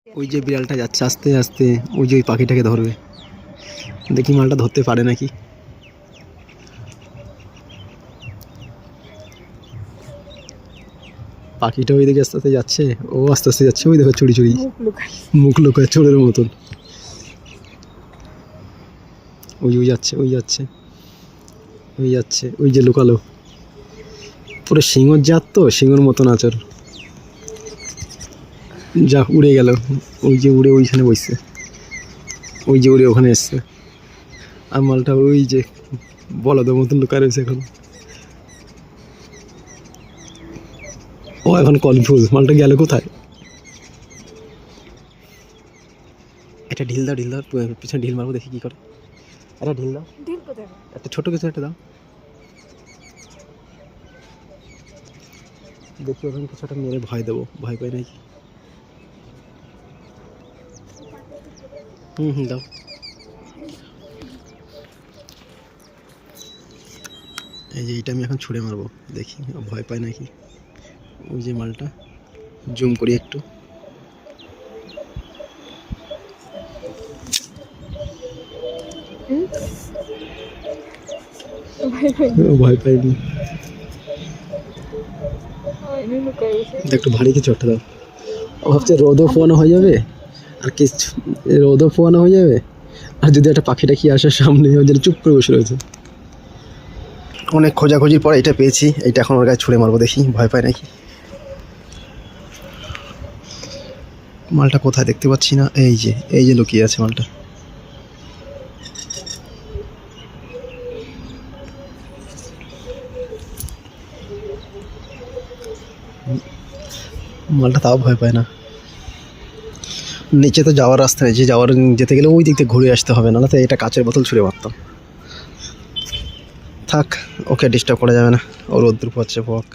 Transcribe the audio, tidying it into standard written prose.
ওই যে বিড়ালটা যাচ্ছে আস্তে আস্তে, ওই যে ওই পাখিটাকে ধরবে, দেখি মালটা ধরতে পারে নাকি। পাখিটা ওই দিকে আস্তে আস্তে যাচ্ছে, ও আস্তে আস্তে যাচ্ছে, ওই দেখো চুরি চুরি মুখ লুকায় চোরের মতন। ওই ওই যাচ্ছে, ওই যাচ্ছে, ওই যাচ্ছে, ওই যে লুকালো, পুরো সিংহর জাত তো, সিংহর মতন আচর। যা উড়ে গেল, ওই যে উড়ে ওইখানে বসছে, ওই যে উড়ে ওখানে এসছে। আর মালটা ওই যে বলদের মতন লুকা রয়েছে এখন। ও এখন কনফিউজ, মালটা গেল কোথায়। একটা ঢিল দাও, ঢিল দাও, পিছনে ঢিল মারবো, দেখি কি করে। একটা ঢিল দাও, একটা ছোট কিছু একটা দাও, দেখি ওখানে কিছু একটা মেরে ভয় দেবো, ভয় পাই নাকি। দাও। এই যে এইটা আমি এখন ছুঁড়ে মারবো, দেখি ভয় পায় নাকি। ওই যে মালটা, জুম করি একটু। ভয় পাইনি, একটু ভারী কিছু একটা দাও। ও ভাবছে রোদও পোয়ানো হয়ে যাবে, আর কিছু রোদও পোয়ানো হয়ে যাবে, আর যদি একটা পাখিটা কি আসে সামনে, ওই জন্য চুপ করে বসে রয়েছে। অনেক খোঁজাখুঁজির পর এটা পেয়েছি, এইটা এখন ওর গায়ে ছুঁড়ে মারবো, দেখি ভয় পায় নাকি। মালটা কোথায় দেখতে পাচ্ছি না, এই যে লুকিয়ে আছে মালটা। মালটা তাও ভয় পায় না। নিচে তো যাওয়ার রাস্তা নেই, যে যেতে গেলে ওই দিক থেকে ঘুরে আসতে হবে, নাহলে তো এটা কাচের বোতল ছুঁড়ে মারতাম। থাক, ওকে ডিস্টার্ব করা যাবে না, ও রোদ্দুর পড়ছে পোক।